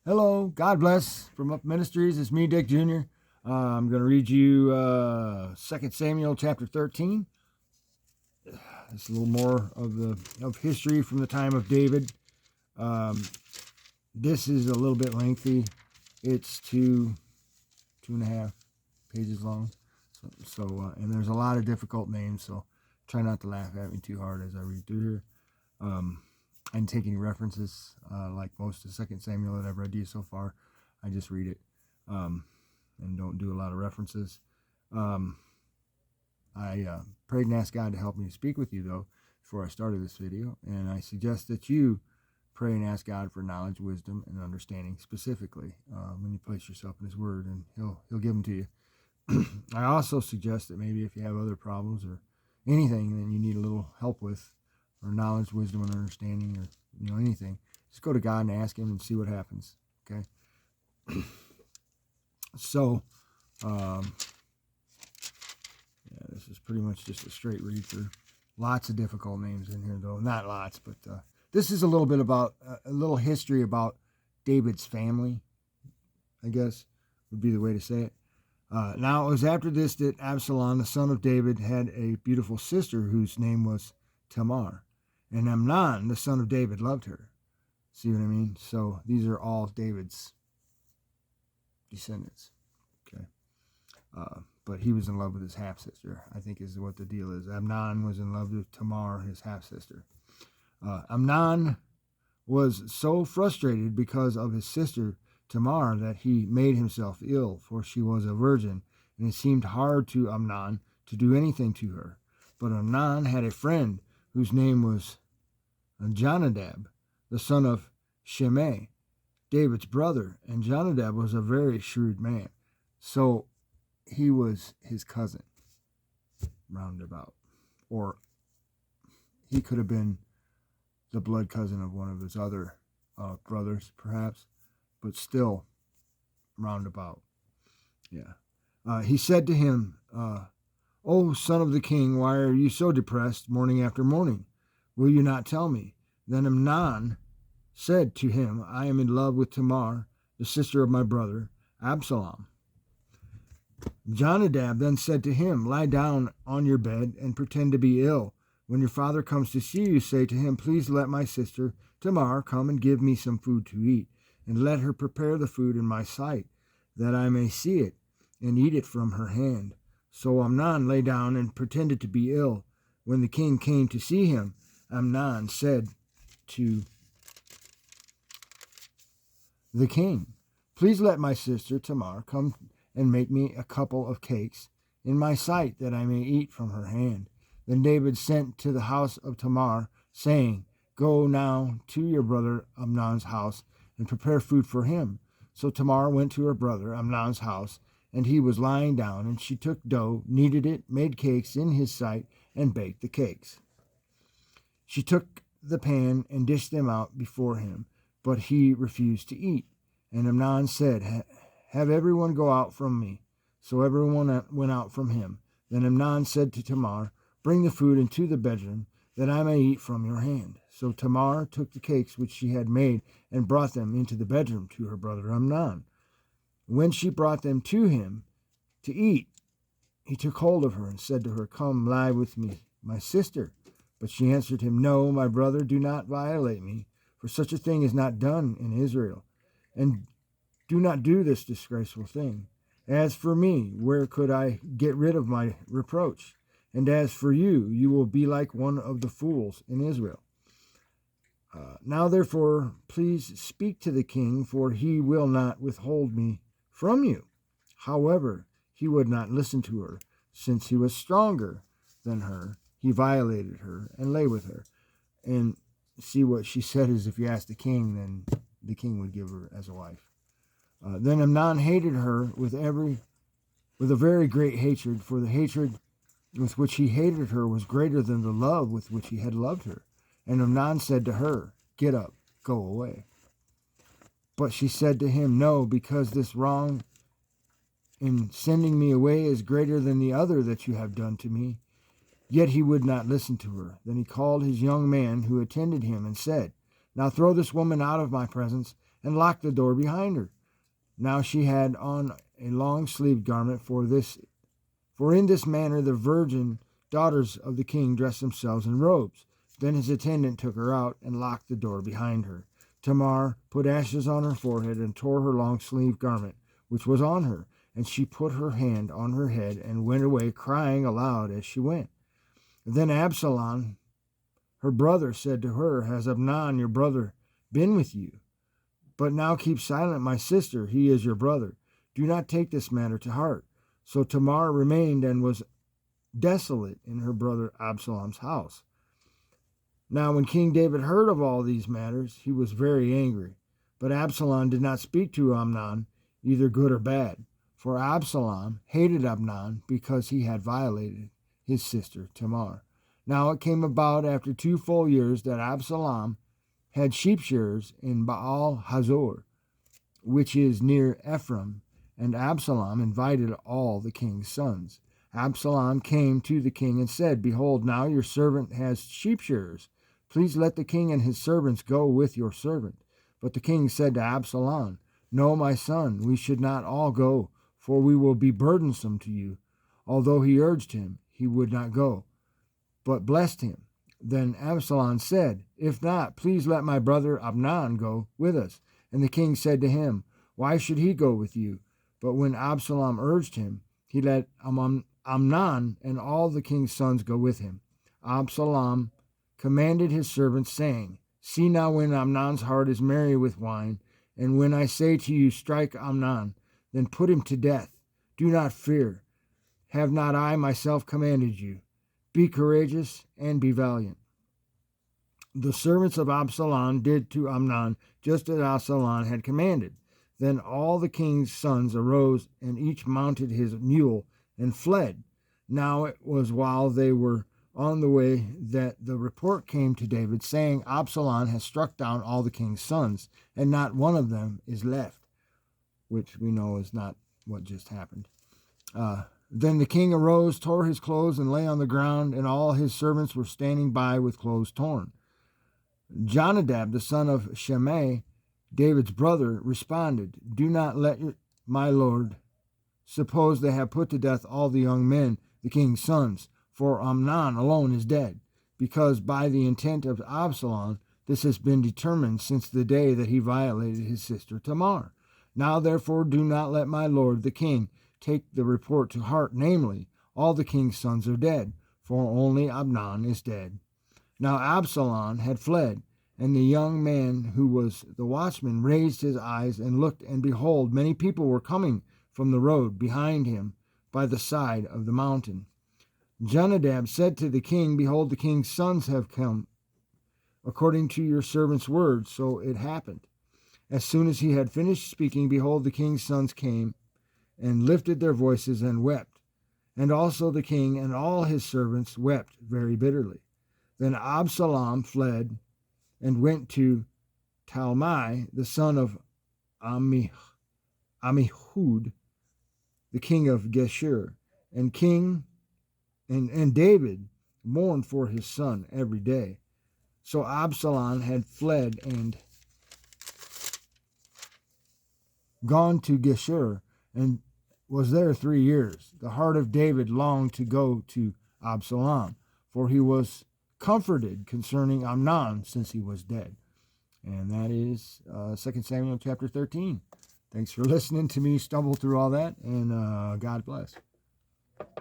Hello, God bless from Up Ministries. It's me, Dick Jr. I'm going to read you 2 Samuel chapter 13. It's a little more of history from the time of David. This is a little bit lengthy. It's two and a half pages long. And there's a lot of difficult names, so try not to laugh at me too hard as I read through here. I'm taking references like most of 2 Samuel that I've read to you so far. I just read it and don't do a lot of references. I prayed and asked God to help me to speak with you, though, before I started this video. And I suggest that you pray and ask God for knowledge, wisdom, and understanding specifically when you place yourself in His Word, and He'll give them to you. I also suggest that maybe if you have other problems or anything that you need a little help with, or knowledge, wisdom, and understanding, or anything, just go to God and ask Him and see what happens. Okay. So, this is pretty much just a straight read through. Lots of difficult names in here, though. Not lots, but this is a little bit about a little history about David's family, I guess would be the way to say it. Now, it was after this that Absalom, the son of David, had a beautiful sister whose name was Tamar. And Amnon, the son of David, loved her. See what I mean? So these are all David's descendants. Okay. But he was in love with his half-sister, I think is what the deal is. Amnon was in love with Tamar, his half-sister. Amnon was so frustrated because of his sister Tamar that he made himself ill, for she was a virgin, and it seemed hard to Amnon to do anything to her. But Amnon had a friend whose name was Jonadab, the son of Shimei, David's brother, and Jonadab was a very shrewd man. So he was his cousin, roundabout. Or he could have been the blood cousin of one of his other brothers, perhaps, but still roundabout. Yeah. He said to him, "O son of the king, why are you so depressed morning after morning? Will you not tell me?" Then Amnon said to him, "I am in love with Tamar, the sister of my brother Absalom." Jonadab then said to him, "Lie down on your bed and pretend to be ill. When your father comes to see you, say to him, 'Please let my sister Tamar come and give me some food to eat, and let her prepare the food in my sight, that I may see it and eat it from her hand.'" So Amnon lay down and pretended to be ill. When the king came to see him, Amnon said to the king, "Please let my sister Tamar come and make me a couple of cakes in my sight, that I may eat from her hand." Then David sent to the house of Tamar, saying, "Go now to your brother Amnon's house and prepare food for him." So Tamar went to her brother Amnon's house, and he was lying down, and she took dough, kneaded it, made cakes in his sight, and baked the cakes. She took the pan and dished them out before him, but he refused to eat. And Amnon said, "Have everyone go out from me." So everyone went out from him. Then Amnon said to Tamar, "Bring the food into the bedroom, that I may eat from your hand." So Tamar took the cakes which she had made and brought them into the bedroom to her brother Amnon. When she brought them to him to eat, he took hold of her and said to her, "Come, lie with me, my sister." But she answered him, "No, my brother, do not violate me, for such a thing is not done in Israel. And do not do this disgraceful thing. As for me, where could I get rid of my reproach? And as for you, you will be like one of the fools in Israel. Now, therefore, please speak to the king, for he will not withhold me from you." However, he would not listen to her. Since he was stronger than her, he violated her and lay with her. And see, what she said is, if you ask the king, then the king would give her as a wife. Then Amnon hated her with a very great hatred, for the hatred with which he hated her was greater than the love with which he had loved her. And Amnon said to her, "Get up, go away." But she said to him, "No, because this wrong in sending me away is greater than the other that you have done to me." Yet he would not listen to her. Then he called his young man who attended him and said, Now throw this woman out of my presence and lock the door behind her. Now she had on a long-sleeved garment, for in this manner the virgin daughters of the king dressed themselves in robes. Then his attendant took her out and locked the door behind her. Tamar put ashes on her forehead and tore her long-sleeved garment, which was on her, and she put her hand on her head and went away, crying aloud as she went. Then Absalom, her brother, said to her, Has Amnon, your brother, been with you? But now keep silent, my sister, he is your brother. Do not take this matter to heart. So Tamar remained and was desolate in her brother Absalom's house. Now when King David heard of all these matters, he was very angry. But Absalom did not speak to Amnon, either good or bad. For Absalom hated Amnon because he had violated his sister Tamar. Now it came about after 2 full years that Absalom had sheep shearers in Baal Hazor, which is near Ephraim, and Absalom invited all the king's sons. Absalom came to the king and said, Behold, now your servant has sheep shearers. Please let the king and his servants go with your servant. But the king said to Absalom, No, my son, we should not all go, for we will be burdensome to you. Although he urged him, he would not go, but blessed him. Then Absalom said, If not, please let my brother Amnon go with us. And the king said to him, Why should he go with you? But when Absalom urged him, he let Amnon and all the king's sons go with him. Absalom commanded his servants, saying, See now, when Amnon's heart is merry with wine, and when I say to you, Strike Amnon, then put him to death. Do not fear. Have not I myself commanded you? Be courageous and be valiant. The servants of Absalom did to Amnon just as Absalom had commanded. Then all the king's sons arose, and each mounted his mule and fled. Now it was while they were on the way that the report came to David, saying, Absalom has struck down all the king's sons, and not one of them is left, which we know is not what just happened. Then the king arose, tore his clothes, and lay on the ground, and all his servants were standing by with clothes torn. Jonadab, the son of Shimei, David's brother, responded, Do not let my lord suppose they have put to death all the young men, the king's sons, for Amnon alone is dead, because by the intent of Absalom this has been determined since the day that he violated his sister Tamar. Now therefore do not let my lord the king take the report to heart, namely, all the king's sons are dead, for only Amnon is dead. Now Absalom had fled, and the young man who was the watchman raised his eyes and looked, and behold, many people were coming from the road behind him by the side of the mountain. Jonadab said to the king, Behold, the king's sons have come, according to your servant's word. So it happened. As soon as he had finished speaking, behold, the king's sons came and lifted their voices and wept. And also the king and all his servants wept very bitterly. Then Absalom fled and went to Talmai, the son of Ammihud, the king of Geshur, and David mourned for his son every day. So Absalom had fled and gone to Geshur, and was there 3 years. The heart of David longed to go to Absalom, for he was comforted concerning Amnon since he was dead. And that is 2 Samuel chapter 13. Thanks for listening to me stumble through all that, and God bless.